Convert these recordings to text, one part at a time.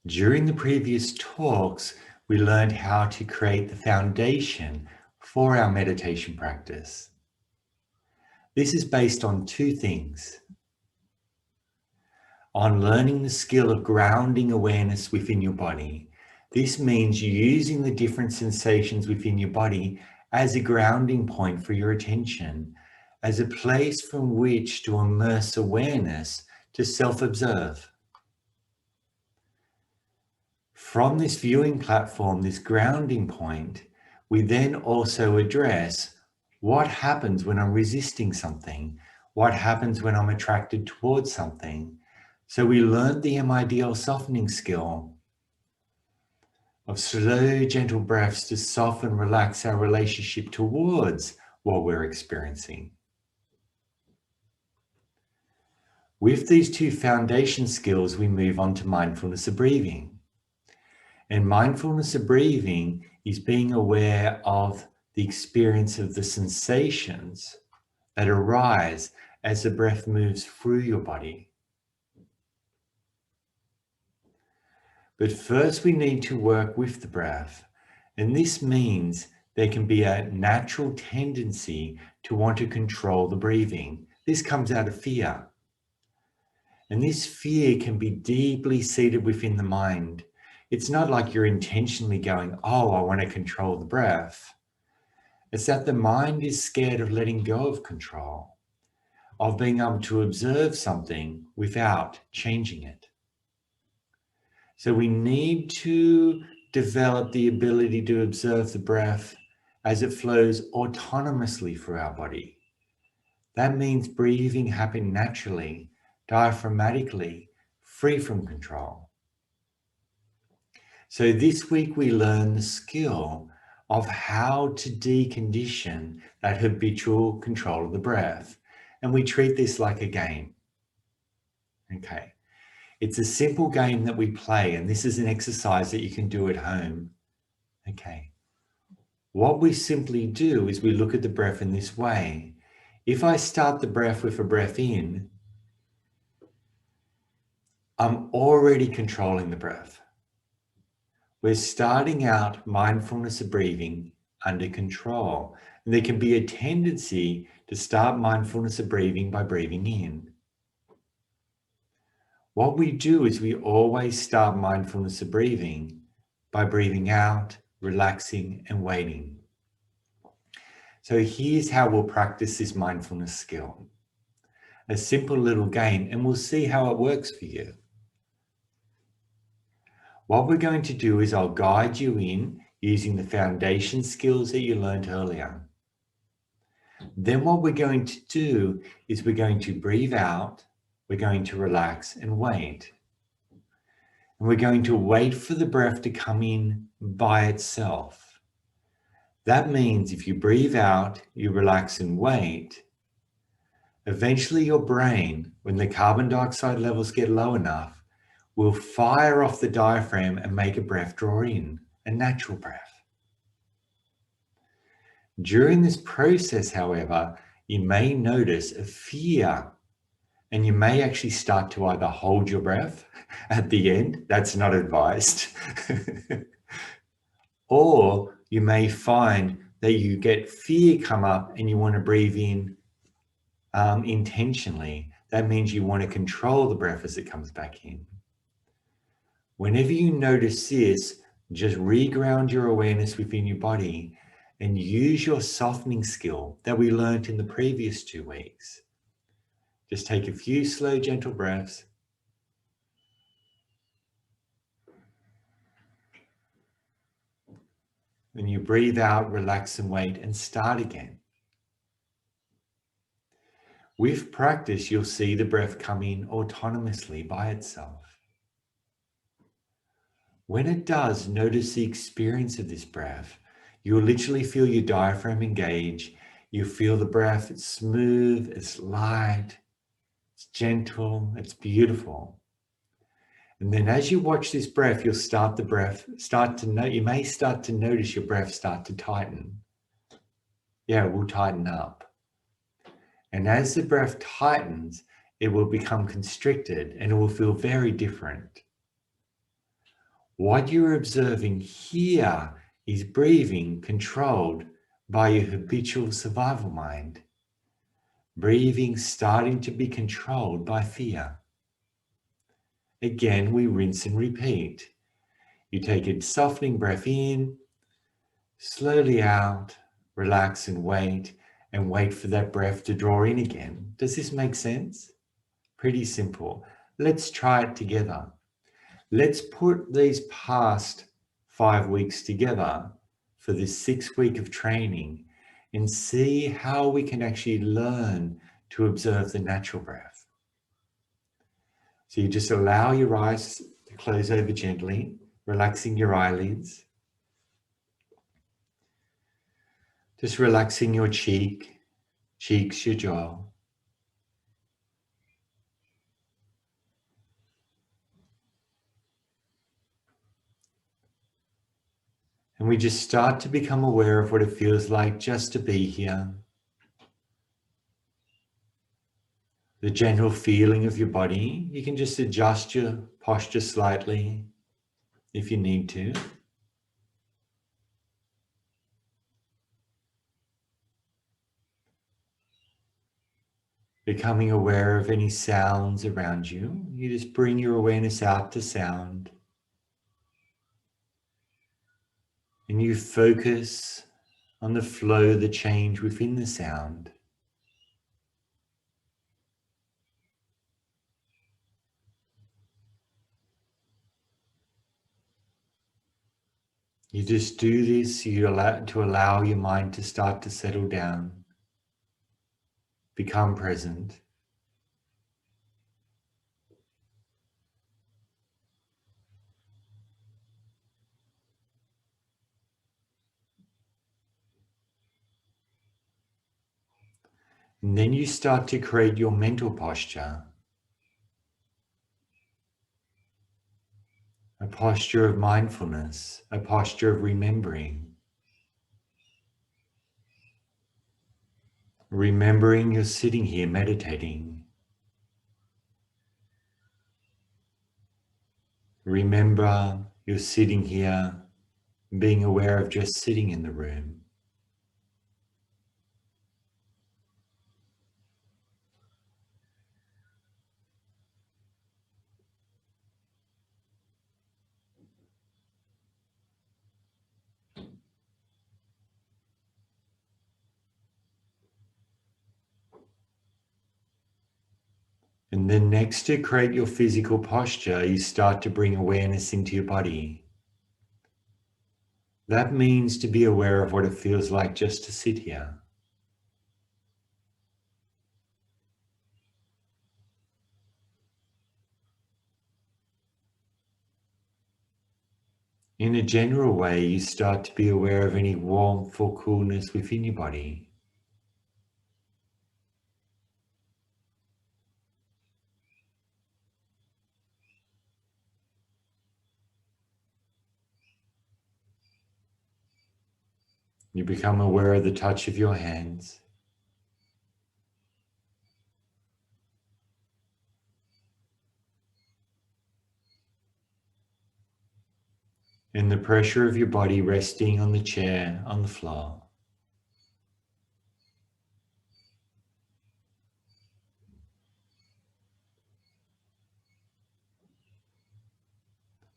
During the previous talks, we learned how to create the foundation for our meditation practice. This is based on two things. On learning the skill of grounding awareness within your body. This means using the different sensations within your body as a grounding point for your attention, as a place from which to immerse awareness to self-observe. From this viewing platform, this grounding point, we then also address what happens when I'm resisting something, what happens when I'm attracted towards something. So we learned the MIDL softening skill of slow, gentle breaths to soften, relax our relationship towards what we're experiencing. With these two foundation skills, we move on to mindfulness of breathing. And mindfulness of breathing is being aware of the experience of the sensations that arise as the breath moves through your body. But first we need to work with the breath. And this means there can be a natural tendency to want to control the breathing. This comes out of fear. And this fear can be deeply seated within the mind. It's not like you're intentionally going, oh, I want to control the breath. It's that the mind is scared of letting go of control, of being able to observe something without changing it. So we need to develop the ability to observe the breath as it flows autonomously through our body. That means breathing happening naturally, diaphragmatically, free from control. So this week we learn the skill of how to decondition that habitual control of the breath. And we treat this like a game. Okay. It's a simple game that we play, and this is an exercise that you can do at home. Okay. What we simply do is we look at the breath in this way. If I start the breath with a breath in, I'm already controlling the breath. We're starting out mindfulness of breathing under control. And there can be a tendency to start mindfulness of breathing by breathing in. What we do is we always start mindfulness of breathing by breathing out, relaxing, and waiting. So here's how we'll practice this mindfulness skill. A simple little game, and we'll see how it works for you. What we're going to do is I'll guide you in using the foundation skills that you learned earlier. Then what we're going to do is we're going to breathe out, we're going to relax and wait. And we're going to wait for the breath to come in by itself. That means if you breathe out, you relax and wait, eventually your brain, when the carbon dioxide levels get low enough, will fire off the diaphragm and make a breath draw in, a natural breath. During this process, however, you may notice a fear, and you may actually start to either hold your breath at the end, that's not advised, or you may find that you get fear come up and you want to breathe in intentionally. That means you want to control the breath as it comes back in. Whenever you notice this, just reground your awareness within your body and use your softening skill that we learned in the previous 2 weeks. Just take a few slow, gentle breaths. When you breathe out, relax and wait and start again. With practice, you'll see the breath come in autonomously by itself. When it does, notice the experience of this breath. You'll literally feel your diaphragm engage. You feel the breath, it's smooth, it's light, it's gentle, it's beautiful. And then as you watch this breath, you'll start the breath, you may start to notice your breath start to tighten. Yeah, it will tighten up. And as the breath tightens, it will become constricted and it will feel very different. What you're observing here is breathing controlled by your habitual survival mind. Breathing starting to be controlled by fear. Again, we rinse and repeat. You take a softening breath in, slowly out, relax and wait for that breath to draw in again. Does this make sense? Pretty simple. Let's try it together. Let's put these past 5 weeks together for this 6 week of training and see how we can actually learn to observe the natural breath. So you just allow your eyes to close over gently, relaxing your eyelids. Just relaxing your cheeks, your jaw. And we just start to become aware of what it feels like just to be here. The general feeling of your body. You can just adjust your posture slightly if you need to. Becoming aware of any sounds around you. You just bring your awareness out to sound. And you focus on the flow, the change within the sound. You just do this to allow your mind to start to settle down, become present. And then you start to create your mental posture, a posture of mindfulness, a posture of remembering. Remembering you're sitting here meditating. Remember you're sitting here being aware of just sitting in the room. And then next to create your physical posture, you start to bring awareness into your body. That means to be aware of what it feels like just to sit here. In a general way, you start to be aware of any warmth or coolness within your body. You become aware of the touch of your hands. And the pressure of your body resting on the chair, on the floor.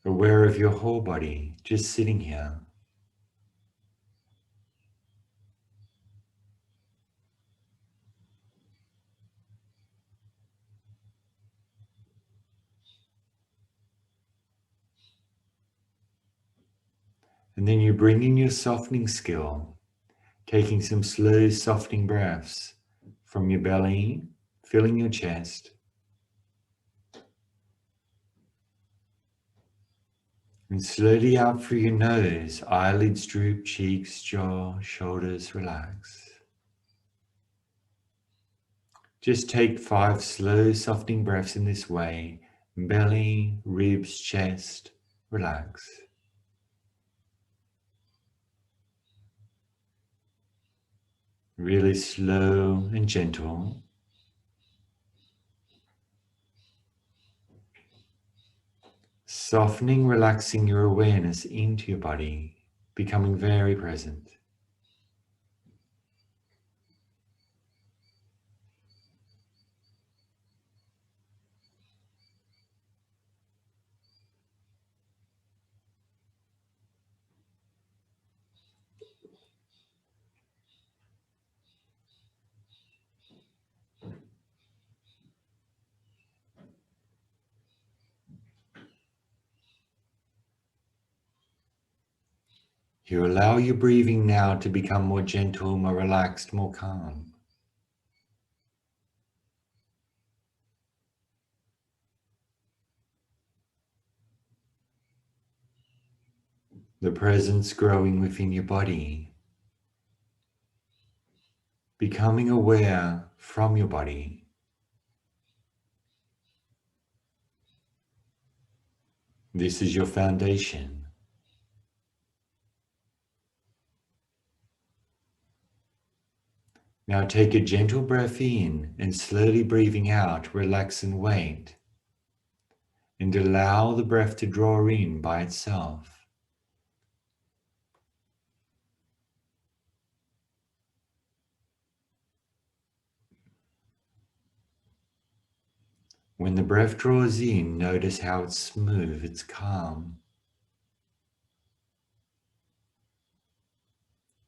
Aware of your whole body, just sitting here. And then you bring in your softening skill, taking some slow softening breaths from your belly, filling your chest. And slowly out through your nose, eyelids droop, cheeks, jaw, shoulders relax. Just take 5 slow softening breaths in this way. Belly, ribs, chest, relax. Really slow and gentle. Softening, relaxing your awareness into your body, becoming very present. You allow your breathing now to become more gentle, more relaxed, more calm. The presence growing within your body, becoming aware from your body. This is your foundation. Now take a gentle breath in and slowly breathing out, relax and wait. And allow the breath to draw in by itself. When the breath draws in, notice how it's smooth, it's calm.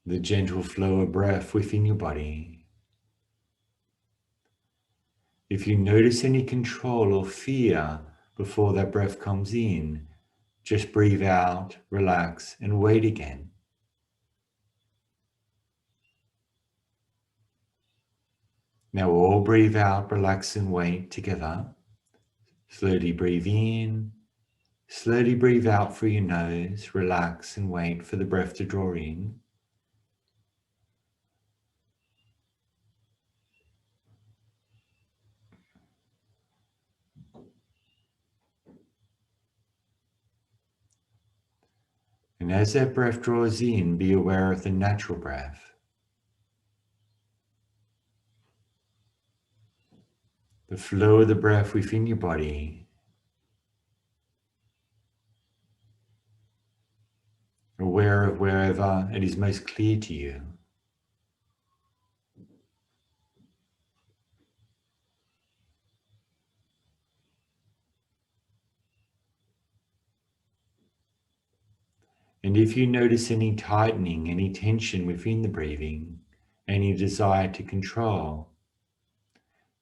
The gentle flow of breath within your body. If you notice any control or fear before that breath comes in, just breathe out, relax, and wait again. Now all breathe out, relax, and wait together. Slowly breathe in, slowly breathe out through your nose, relax and wait for the breath to draw in. And as that breath draws in, be aware of the natural breath. The flow of the breath within your body. Aware of wherever it is most clear to you. And if you notice any tightening, any tension within the breathing, any desire to control,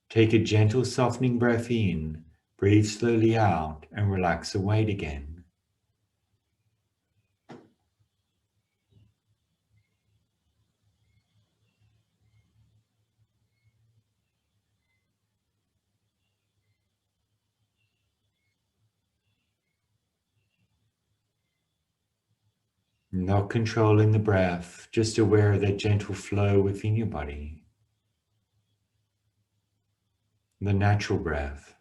take a gentle softening breath in, breathe slowly out, and relax and wait again. Not controlling the breath, just aware of that gentle flow within your body. The natural breath.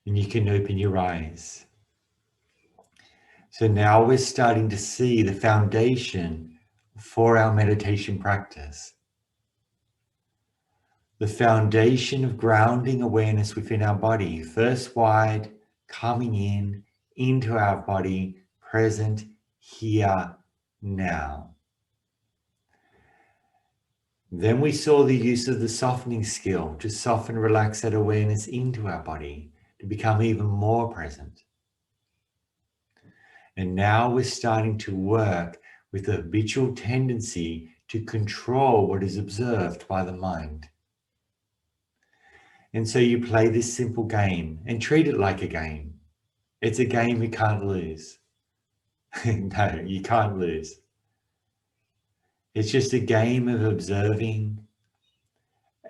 And you can open your eyes. So now we're starting to see the foundation for our meditation practice. The foundation of grounding awareness within our body, first wide, coming in, into our body, present, here, now. Then we saw the use of the softening skill to soften, relax that awareness into our body, to become even more present. And now we're starting to work with the habitual tendency to control what is observed by the mind. And so you play this simple game and treat it like a game. It's a game you can't lose. No, you can't lose. It's just a game of observing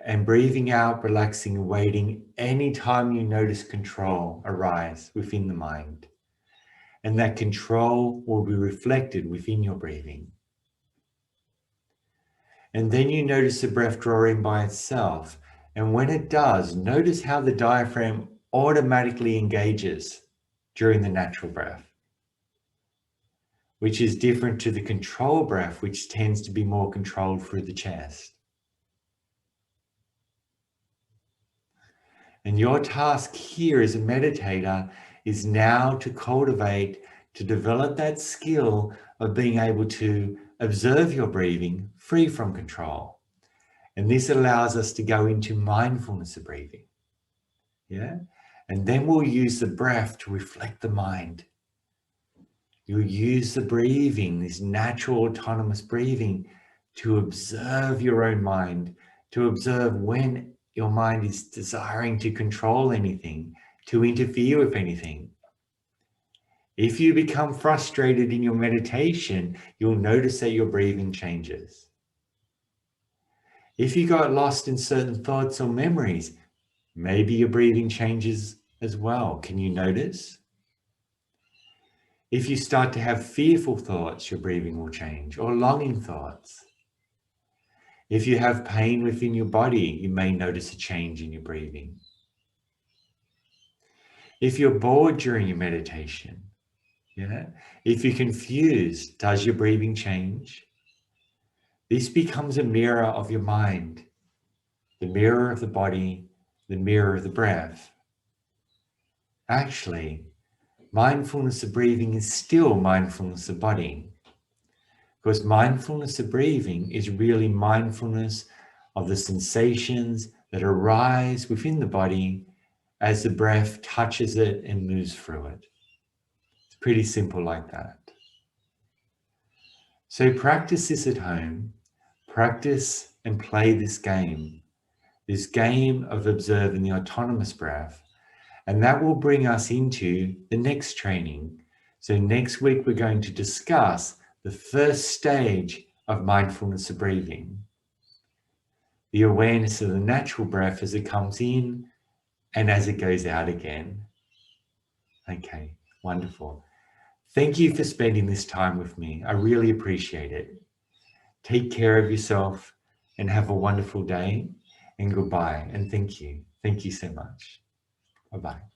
and breathing out, relaxing and waiting anytime you notice control arise within the mind. And that control will be reflected within your breathing. And then you notice the breath draw in by itself. And when it does, notice how the diaphragm automatically engages during the natural breath. which is different to the control breath, which tends to be more controlled through the chest. And your task here as a meditator is now to cultivate, to develop that skill of being able to observe your breathing free from control. And this allows us to go into mindfulness of breathing. Yeah? And then we'll use the breath to reflect the mind. You'll use the breathing, this natural autonomous breathing, to observe your own mind, to observe when your mind is desiring to control anything, to interfere with anything. If you become frustrated in your meditation, you'll notice that your breathing changes. If you got lost in certain thoughts or memories, maybe your breathing changes as well. Can you notice? If you start to have fearful thoughts, your breathing will change, or longing thoughts. If you have pain within your body, you may notice a change in your breathing. If you're bored during your meditation, if you're confused, does your breathing change? This becomes a mirror of your mind, the mirror of the body, the mirror of the breath. Actually, mindfulness of breathing is still mindfulness of body, because mindfulness of breathing is really mindfulness of the sensations that arise within the body as the breath touches it and moves through it. It's pretty simple like that. So practice this at home. Practice and play this game of observing the autonomous breath. And that will bring us into the next training. So next week, we're going to discuss the first stage of mindfulness of breathing. The awareness of the natural breath as it comes in and as it goes out again. Okay, wonderful. Thank you for spending this time with me. I really appreciate it. Take care of yourself and have a wonderful day, and goodbye. And thank you. Thank you so much. Bye-bye.